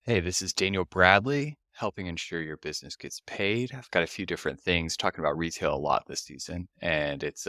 Hey, this is Daniel Bradley, helping ensure your business gets paid. I've got a few different things talking about retail a lot this season, and it's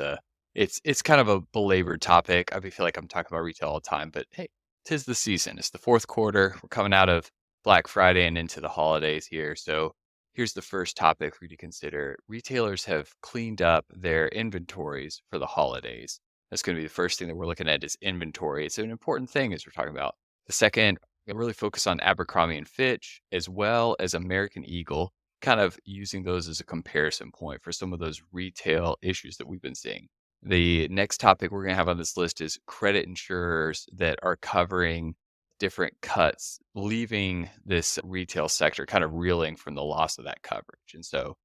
kind of a belabored topic. I feel like I'm talking about retail all the time, but hey, tis the season. It's the fourth quarter. We're coming out of Black Friday and into the holidays here. So here's the first topic for you to consider. Retailers have cleaned up their inventories for the holidays. That's going to be the first thing that we're looking at is inventory. It's an important thing as we're talking about. The second really focus on Abercrombie& and Fitch as well as American Eagle, kind of using those as a comparison point for some of those retail issues that we've been seeing. The next topic we're gonna have on this list is credit insurers that are covering different cuts, leaving this retail sector kind of reeling from the loss of that coverage. And so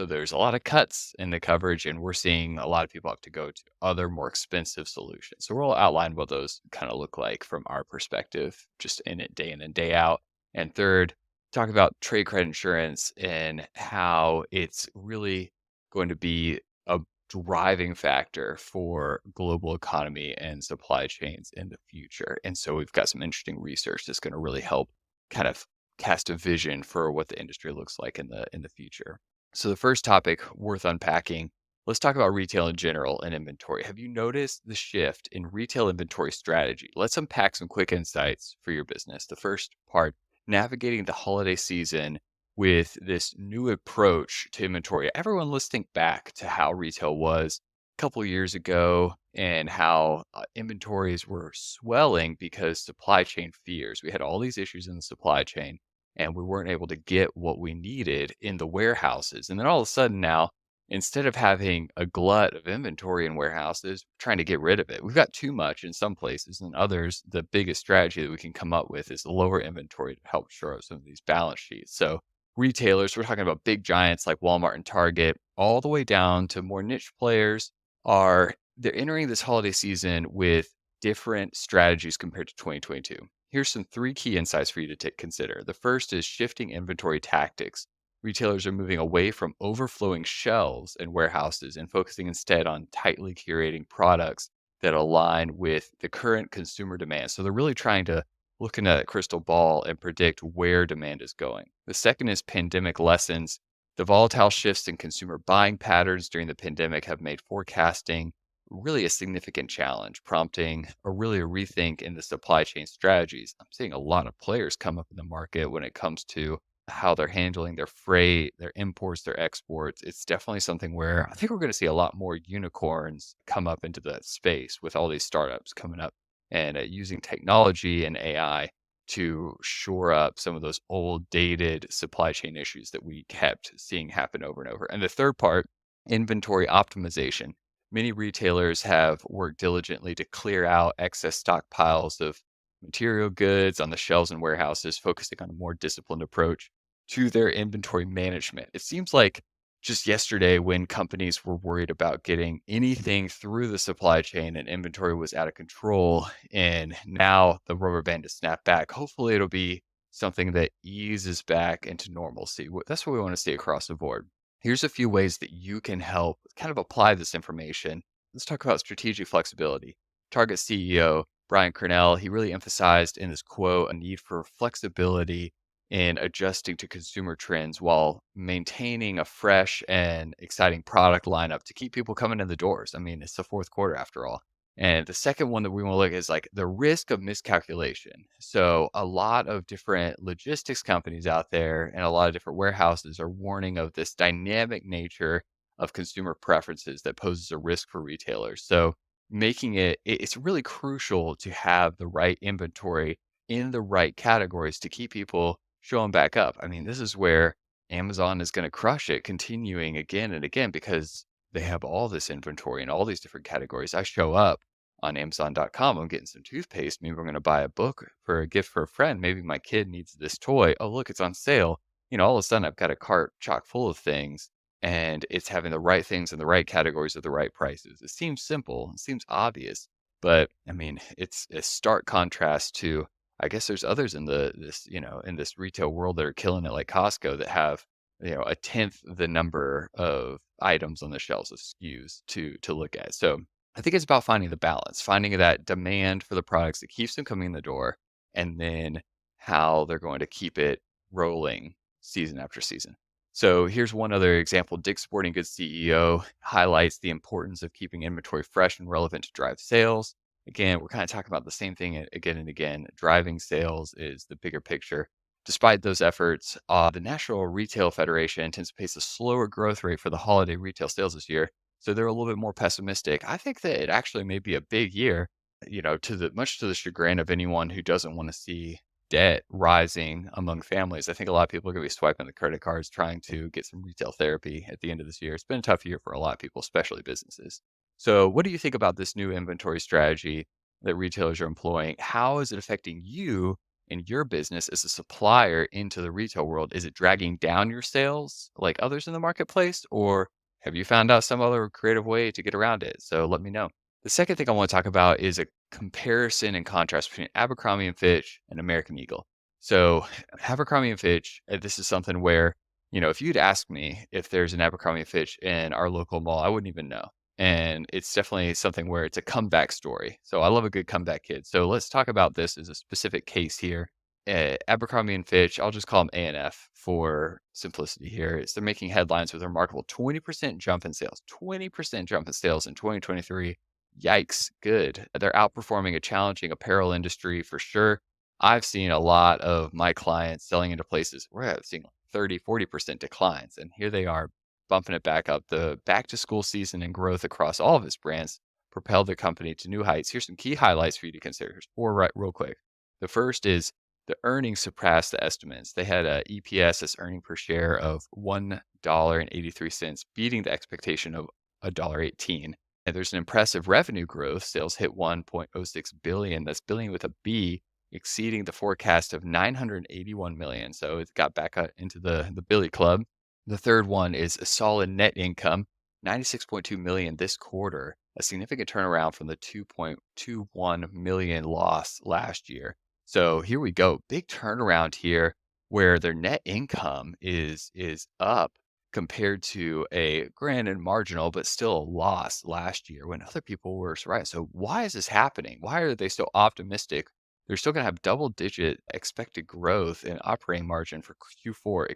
there's a lot of cuts in the coverage, and we're seeing a lot of people have to go to other more expensive solutions. So we'll outline what those kind of look like from our perspective, just in and day out. And third, talk about trade credit insurance and how it's really going to be a driving factor for global economy and supply chains in the future. And so we've got some interesting research that's going to really help kind of cast a vision for what the industry looks like in the future. So the first topic worth unpacking, let's talk about retail in general and inventory. Have you noticed the shift in retail inventory strategy? Let's unpack some quick insights for your business. The first part, navigating the holiday season with this new approach to inventory. Everyone, let's think back to how retail was a couple years ago and how inventories were swelling because supply chain fears. We had all these issues in the supply chain and we weren't able to get what we needed in the warehouses. And then all of a sudden now, instead of having a glut of inventory in warehouses, trying to get rid of it. We've got too much in some places, and others, the biggest strategy that we can come up with is lower inventory to help shore up some of these balance sheets. So retailers, we're talking about big giants like Walmart and Target, all the way down to more niche players they're entering this holiday season with different strategies compared to 2022. Here's some three key insights for you to consider. The first is shifting inventory tactics. Retailers are moving away from overflowing shelves and warehouses and focusing instead on tightly curating products that align with the current consumer demand. So they're really trying to look in a crystal ball and predict where demand is going. The second is pandemic lessons. The volatile shifts in consumer buying patterns during the pandemic have made forecasting really a significant challenge, prompting a rethink in the supply chain strategies. I'm seeing a lot of players come up in the market when it comes to how they're handling their freight, their imports, their exports. It's definitely something where I think we're going to see a lot more unicorns come up into that space with all these startups coming up and using technology and AI to shore up some of those old dated supply chain issues that we kept seeing happen over and over. And the third part, inventory optimization. Many retailers have worked diligently to clear out excess stockpiles of material goods on the shelves and warehouses, focusing on a more disciplined approach to their inventory management. It seems like just yesterday, when companies were worried about getting anything through the supply chain and inventory was out of control, and now the rubber band has snapped back. Hopefully, it'll be something that eases back into normalcy. That's what we want to see across the board. Here's a few ways that you can help kind of apply this information. Let's talk about strategic flexibility. Target CEO Brian Kernell, he really emphasized in this quote a need for flexibility in adjusting to consumer trends while maintaining a fresh and exciting product lineup to keep people coming in the doors. I mean, it's the fourth quarter after all. And the second one that we want to look at is like the risk of miscalculation. So, a lot of different logistics companies out there and a lot of different warehouses are warning of this dynamic nature of consumer preferences that poses a risk for retailers. So, making it's really crucial to have the right inventory in the right categories to keep people showing back up. I mean, this is where Amazon is going to crush it, continuing again and again because they have all this inventory in all these different categories. I show up on Amazon.com, I'm getting some toothpaste. Maybe we're going to buy a book for a gift for a friend. Maybe my kid needs this toy. Oh, look, it's on sale. All of a sudden I've got a cart chock full of things and it's having the right things in the right categories at the right prices. It seems simple, it seems obvious, but I mean, it's a stark contrast to I guess there's others in in this retail world that are killing it like Costco that have, a tenth the number of items on the shelves of SKUs to look at. So I think it's about finding the balance, finding that demand for the products that keeps them coming in the door, and then how they're going to keep it rolling season after season. So here's one other example. Dick's Sporting Goods CEO highlights the importance of keeping inventory fresh and relevant to drive sales. Again, we're kind of talking about the same thing again and again. Driving sales is the bigger picture. Despite those efforts, the National Retail Federation anticipates a slower growth rate for the holiday retail sales this year. So they're a little bit more pessimistic. I think that it actually may be a big year, to the much to the chagrin of anyone who doesn't want to see debt rising among families. I think a lot of people are going to be swiping the credit cards trying to get some retail therapy at the end of this year. It's been a tough year for a lot of people, especially businesses. So, what do you think about this new inventory strategy that retailers are employing? How is it affecting you and your business as a supplier into the retail world? Is it dragging down your sales like others in the marketplace, or have you found out some other creative way to get around it? So, let me know. The second thing I want to talk about is a comparison and contrast between Abercrombie and Fitch and American Eagle. So, Abercrombie and Fitch, this is something where, if you'd asked me if there's an Abercrombie and Fitch in our local mall, I wouldn't even know. And it's definitely something where it's a comeback story. So I love a good comeback kid. So let's talk about this as a specific case here. Abercrombie and Fitch, I'll just call them A&F for simplicity here. They're making headlines with a remarkable 20% jump in sales. 20% jump in sales in 2023. Yikes, good. They're outperforming a challenging apparel industry for sure. I've seen a lot of my clients selling into places where I've seen 30, 40% declines. And here they are bumping it back up. The back to school season and growth across all of its brands propelled the company to new heights. Here's some key highlights for you to consider. Here's four right real quick. The first is the earnings surpassed the estimates. They had a EPS as earning per share of $1.83, beating the expectation of $1.18. And there's an impressive revenue growth. Sales hit 1.06 billion. That's billion with a B, exceeding the forecast of 981 million. So it got back into the Billy Club. The third one is a solid net income, 96.2 million this quarter, a significant turnaround from the 2.21 million loss last year. So here we go. Big turnaround here where their net income is up compared to a grand and marginal, but still a loss last year when other people were surprised. So why is this happening? Why are they so optimistic? They're still going to have double digit expected growth in operating margin for Q4,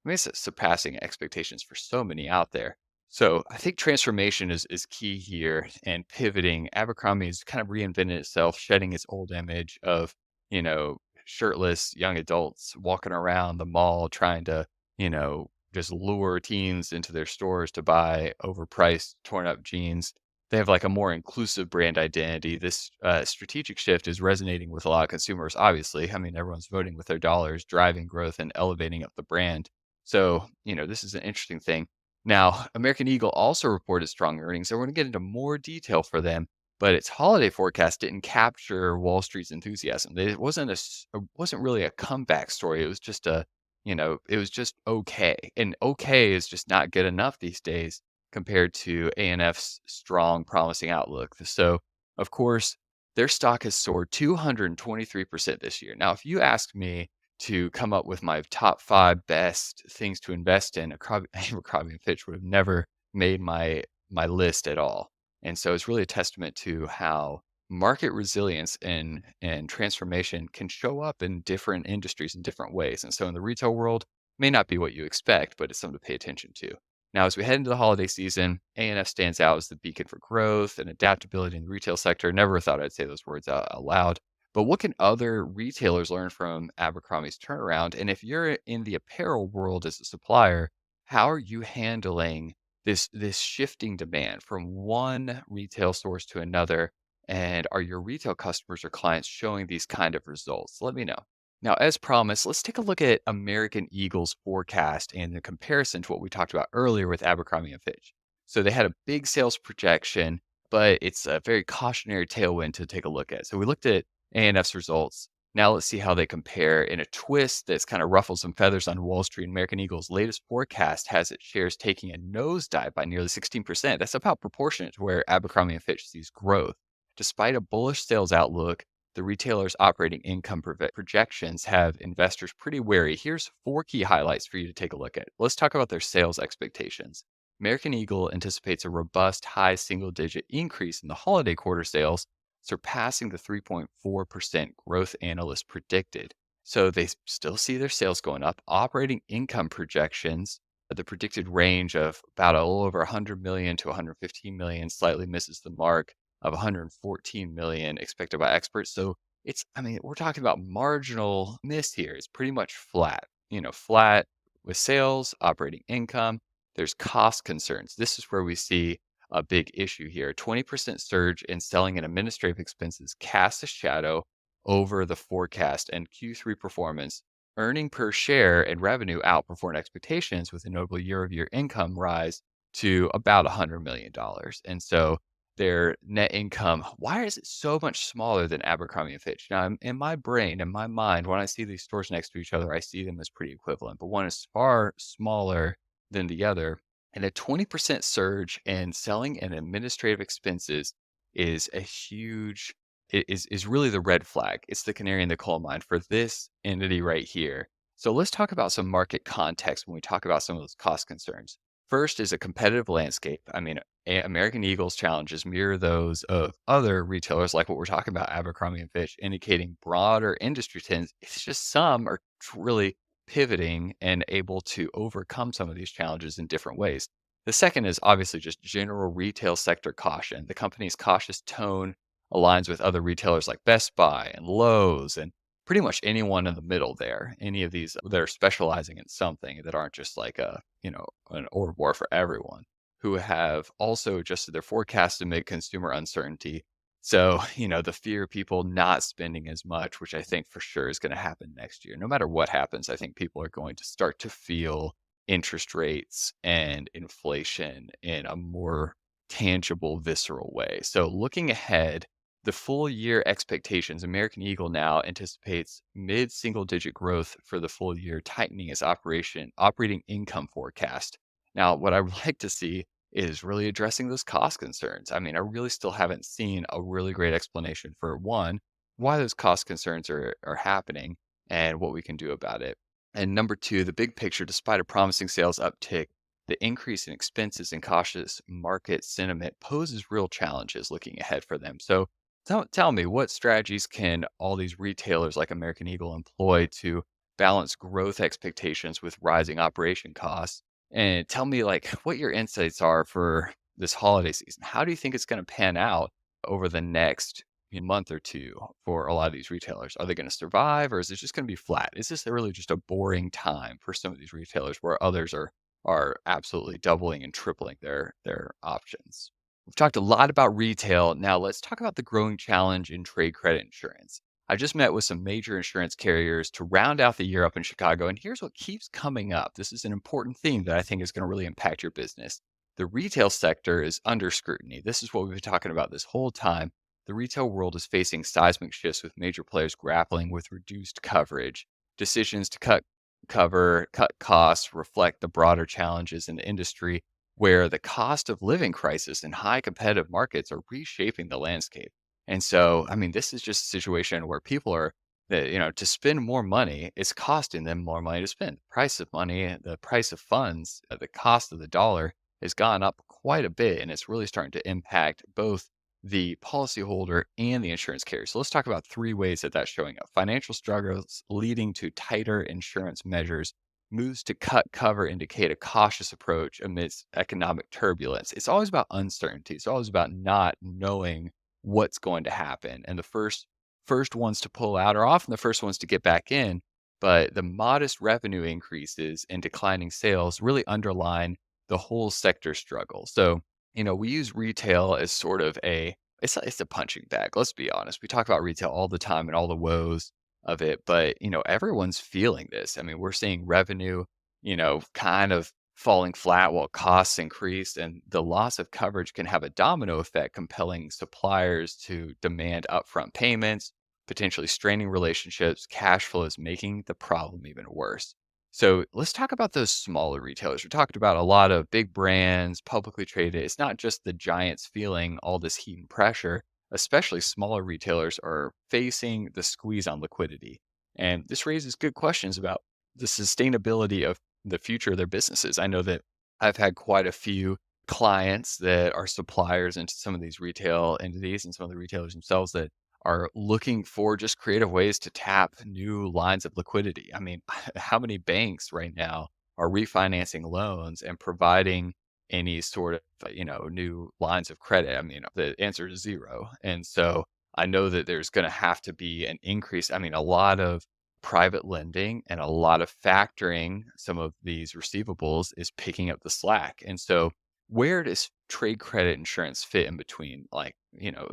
it's surpassing expectations for so many out there. So I think transformation is key here and pivoting. Abercrombie has kind of reinvented itself, shedding its old image of, shirtless young adults walking around the mall trying to, just lure teens into their stores to buy overpriced, torn up jeans. They have like a more inclusive brand identity. This strategic shift is resonating with a lot of consumers, obviously. I mean, everyone's voting with their dollars, driving growth and elevating up the brand. So, this is an interesting thing. Now, American Eagle also reported strong earnings. So we're going to get into more detail for them, but its holiday forecast didn't capture Wall Street's enthusiasm. It wasn't really a comeback story. It was just it was just okay. And okay is just not good enough these days compared to A&F's strong, promising outlook. So, of course, their stock has soared 223% this year. Now, if you asked me to come up with my top 5 best things to invest in, Abercrombie and Fitch would have never made my list at all. And so it's really a testament to how market resilience and transformation can show up in different industries in different ways. And so in the retail world, may not be what you expect, but it's something to pay attention to. Now, as we head into the holiday season, A&F stands out as the beacon for growth and adaptability in the retail sector. Never thought I'd say those words out loud. But what can other retailers learn from Abercrombie's turnaround? And if you're in the apparel world as a supplier, how are you handling this shifting demand from one retail source to another? And are your retail customers or clients showing these kind of results? Let me know. Now, as promised, let's take a look at American Eagle's forecast and the comparison to what we talked about earlier with Abercrombie and Fitch. So they had a big sales projection, but it's a very cautionary tailwind to take a look at. So we looked at A&F's results. Now let's see how they compare in a twist that's kind of ruffled some feathers on Wall Street. American Eagle's latest forecast has its shares taking a nosedive by nearly 16%. That's about proportionate to where Abercrombie and Fitch sees growth. Despite a bullish sales outlook, the retailer's operating income projections have investors pretty wary. Here's 4 key highlights for you to take a look at. Let's talk about their sales expectations. American Eagle anticipates a robust high single-digit increase in the holiday quarter sales, surpassing the 3.4% growth analysts predicted. So they still see their sales going up. Operating income projections, the predicted range of about a little over 100 million to 115 million slightly misses the mark of 114 million expected by experts. So I mean, we're talking about marginal miss here. It's pretty much flat, flat with sales, operating income. There's cost concerns. This is where we see a big issue here. 20% surge in selling and administrative expenses casts a shadow over the forecast and Q3 performance. Earning per share and revenue outperformed expectations with a notable year-over-year income rise to about $100 million. And so their net income, why is it so much smaller than Abercrombie and Fitch? Now, in my brain, in my mind, when I see these stores next to each other, I see them as pretty equivalent, but one is far smaller than the other. And a 20% surge in selling and administrative expenses is a huge is really the red flag. It's the canary in the coal mine for this entity right here. So let's talk about some market context when we talk about some of those cost concerns. First is a competitive landscape. I mean, American Eagle's challenges mirror those of other retailers, like what we're talking about, Abercrombie and Fitch, indicating broader industry trends. It's just some are really pivoting and able to overcome some of these challenges in different ways. The second is obviously just general retail sector caution. The company's cautious tone aligns with other retailers like Best Buy and Lowe's and pretty much anyone in the middle there. Any of these that are specializing in something that aren't just like an orb war for everyone, who have also adjusted their forecast amid consumer uncertainty. So, the fear of people not spending as much, which I think for sure is going to happen next year. No matter what happens, I think people are going to start to feel interest rates and inflation in a more tangible, visceral way. So, looking ahead, the full year expectations, American Eagle now anticipates mid-single digit growth for the full year, tightening its operating income forecast. Now, what I would like to see is really addressing those cost concerns. I mean, I really still haven't seen a really great explanation for one, why those cost concerns are happening and what we can do about it. And number two, the big picture, despite a promising sales uptick, the increase in expenses and cautious market sentiment poses real challenges looking ahead for them. So tell me, what strategies can all these retailers like American Eagle employ to balance growth expectations with rising operation costs? And tell me, like, what your insights are for this holiday season. How do you think it's going to pan out over the next month or two for a lot of these retailers? Are they going to survive, or is it just going to be flat? Is this really just a boring time for some of these retailers where others are absolutely doubling and tripling their options? We've talked a lot about retail. Now let's talk about the growing challenge in trade credit insurance. I just met with some major insurance carriers to round out the year up in Chicago, and here's what keeps coming up. This is an important theme that I think is going to really impact your business. The retail sector is under scrutiny. This is what we've been talking about this whole time. The retail world is facing seismic shifts with major players grappling with reduced coverage. Decisions to cut costs reflect the broader challenges in the industry where the cost of living crisis and high competitive markets are reshaping the landscape. And so, I mean, this is just a situation where people are that, to spend more money, it's costing them more money to spend. The price of money, the price of funds, the cost of the dollar has gone up quite a bit, and it's really starting to impact both the policyholder and the insurance carrier. So let's talk about three ways that that's showing up. Financial struggles leading to tighter insurance measures. Moves to cut cover indicate a cautious approach amidst economic turbulence. It's always about uncertainty. It's always about not knowing what's going to happen. And the first ones to pull out are often the first ones to get back in. But the modest revenue increases and declining sales really underline the whole sector struggle. So, we use retail as sort of it's a punching bag. Let's be honest. We talk about retail all the time and all the woes of it, but everyone's feeling this. I mean, we're seeing revenue, kind of falling flat while costs increase, and the loss of coverage can have a domino effect, compelling suppliers to demand upfront payments, potentially straining relationships. Cash flow is making the problem even worse. So let's talk about those smaller retailers. We talked about a lot of big brands, publicly traded. It's not just the giants feeling all this heat and pressure. Especially smaller retailers are facing the squeeze on liquidity. And this raises good questions about the sustainability of the future of their businesses. I know that I've had quite a few clients that are suppliers into some of these retail entities and some of the retailers themselves that are looking for just creative ways to tap new lines of liquidity. I mean, how many banks right now are refinancing loans and providing any sort of, new lines of credit? I mean, the answer is zero. And so I know that there's going to have to be an increase. I mean, a lot of private lending and a lot of factoring some of these receivables is picking up the slack. And so where does trade credit insurance fit in between? Like,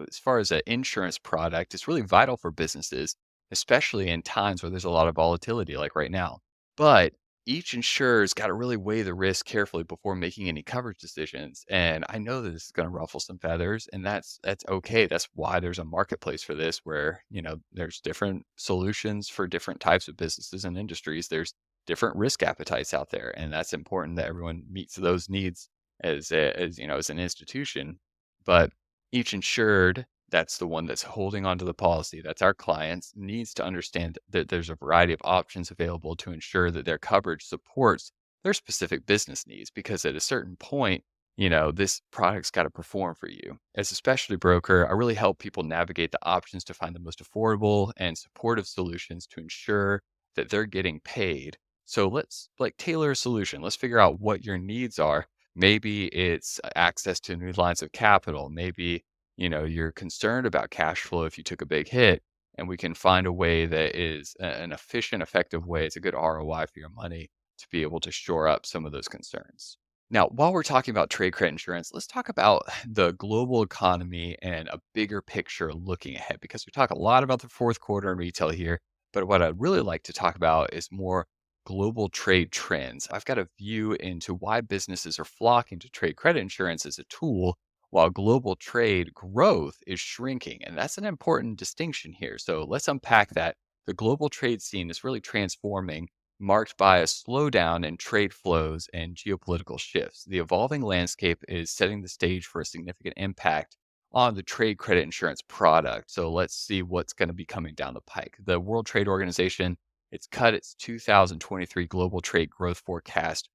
as far as an insurance product, it's really vital for businesses, especially in times where there's a lot of volatility, like right now. But each insurer's got to really weigh the risk carefully before making any coverage decisions. And I know that this is going to ruffle some feathers, and that's okay. That's why there's a marketplace for this, where there's different solutions for different types of businesses and industries. There's different risk appetites out there, and that's important that everyone meets those needs as an institution. But each insured, that's the one that's holding onto the policy, that's our clients, needs to understand that there's a variety of options available to ensure that their coverage supports their specific business needs. Because at a certain point, this product's got to perform for you. As a specialty broker, I really help people navigate the options to find the most affordable and supportive solutions to ensure that they're getting paid. So let's like tailor a solution. Let's figure out what your needs are. Maybe it's access to new lines of capital. Maybe, you're concerned about cash flow if you took a big hit, and we can find a way that is an efficient, effective way. It's a good ROI for your money to be able to shore up some of those concerns. Now, while we're talking about trade credit insurance, let's talk about the global economy and a bigger picture looking ahead, because we talk a lot about the fourth quarter in retail here. But what I'd really like to talk about is more global trade trends. I've got a view into why businesses are flocking to trade credit insurance as a tool while global trade growth is shrinking. And that's an important distinction here. So let's unpack that. The global trade scene is really transforming, marked by a slowdown in trade flows and geopolitical shifts. The evolving landscape is setting the stage for a significant impact on the trade credit insurance product. So let's see what's going to be coming down the pike. The World Trade Organization, it's cut its 2023 global trade growth forecast,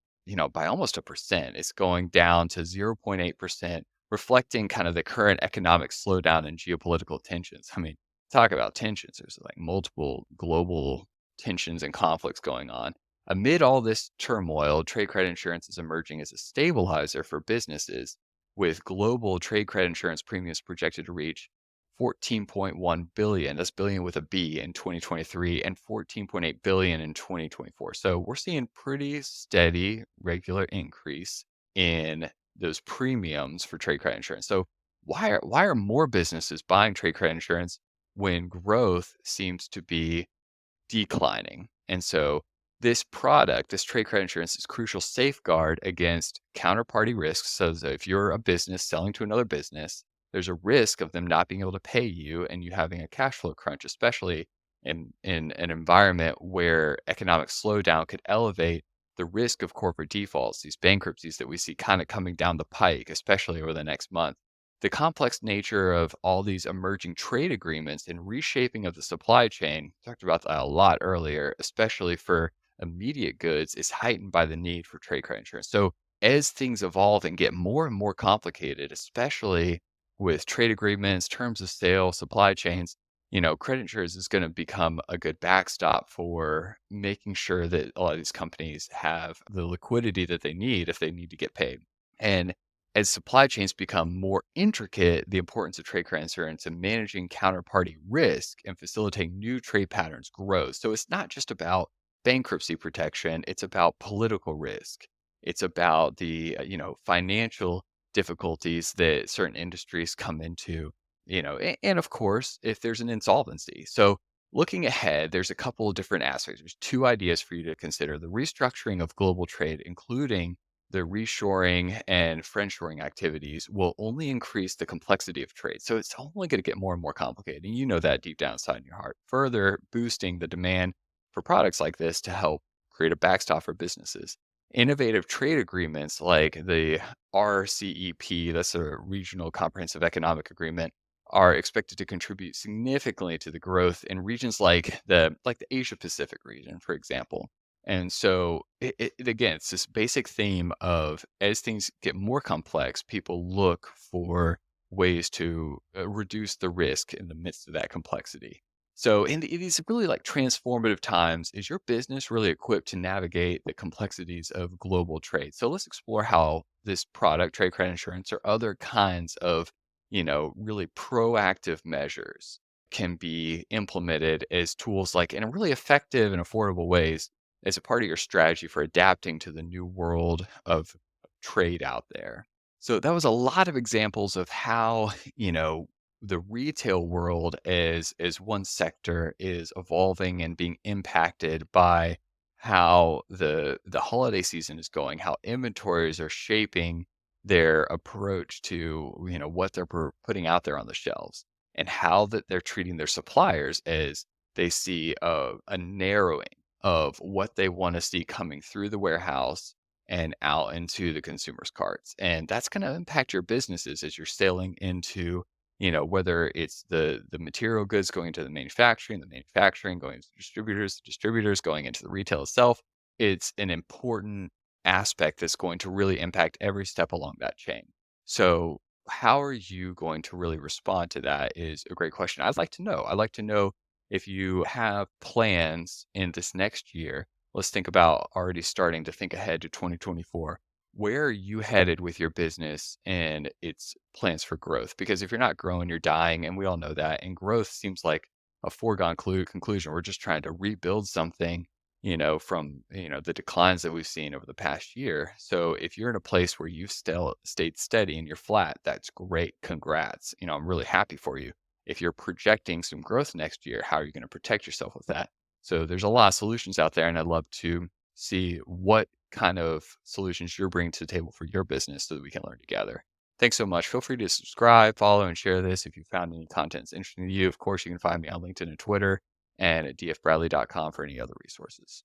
by almost a percent. It's going down to 0.8%, reflecting kind of the current economic slowdown and geopolitical tensions. I mean, talk about tensions. There's like multiple global tensions and conflicts going on. Amid all this turmoil, trade credit insurance is emerging as a stabilizer for businesses, with global trade credit insurance premiums projected to reach 14.1 billion, that's billion with a B, in 2023, and 14.8 billion in 2024. So we're seeing pretty steady, regular increase in those premiums for trade credit insurance. So why are more businesses buying trade credit insurance when growth seems to be declining? And so this product, this trade credit insurance, is crucial safeguard against counterparty risks. So that if you're a business selling to another business, there's a risk of them not being able to pay you and you having a cash flow crunch, especially in an environment where economic slowdown could elevate the risk of corporate defaults, these bankruptcies that we see kind of coming down the pike, especially over the next month. The complex nature of all these emerging trade agreements and reshaping of the supply chain, talked about that a lot earlier, especially for immediate goods, is heightened by the need for trade credit insurance. So as things evolve and get more and more complicated, especially with trade agreements, terms of sale, supply chains, credit insurance is going to become a good backstop for making sure that a lot of these companies have the liquidity that they need if they need to get paid. And as supply chains become more intricate, the importance of trade credit insurance and managing counterparty risk and facilitating new trade patterns grows. So it's not just about bankruptcy protection, it's about political risk. It's about the financial difficulties that certain industries come into, and of course, if there's an insolvency. So looking ahead, there's a couple of different aspects. There's two ideas for you to consider: the restructuring of global trade, including the reshoring and friendshoring activities, will only increase the complexity of trade. So it's only going to get more and more complicated. And you know that deep down inside in your heart, further boosting the demand for products like this to help create a backstop for businesses. Innovative trade agreements like the RCEP, that's a Regional Comprehensive Economic Agreement, are expected to contribute significantly to the growth in regions like the Asia Pacific region, for example. And so, again, it's this basic theme of, as things get more complex, people look for ways to reduce the risk in the midst of that complexity. So, in these really like transformative times, is your business really equipped to navigate the complexities of global trade? So, let's explore how this product, trade credit insurance, or other kinds of, really proactive measures can be implemented as tools like in a really effective and affordable ways as a part of your strategy for adapting to the new world of trade out there. So that was a lot of examples of how, the retail world as one sector is evolving and being impacted by how the holiday season is going, how inventories are shaping their approach to, what they're putting out there on the shelves, and how that they're treating their suppliers as they see a narrowing of what they want to see coming through the warehouse and out into the consumer's carts. And that's going to impact your businesses as you're sailing into, whether it's the material goods going into the manufacturing going to the distributors going into the retail itself. It's an important aspect that's going to really impact every step along that chain. So, how are you going to really respond to that is a great question. I'd like to know. I'd like to know if you have plans in this next year. Let's think about already starting to think ahead to 2024. Where are you headed with your business and its plans for growth? Because if you're not growing, you're dying, and we all know that. And growth seems like a foregone conclusion. We're just trying to rebuild something, from the declines that we've seen over the past year. So if you're in a place where you've still stayed steady and you're flat, that's great. Congrats. I'm really happy for you. If you're projecting some growth next year, how are you going to protect yourself with that? So there's a lot of solutions out there, and I'd love to see what kind of solutions you're bringing to the table for your business so that we can learn together. Thanks so much. Feel free to subscribe, follow, and share this if you found any content interesting to you. Of course, you can find me on LinkedIn and Twitter and at dfbradley.com for any other resources.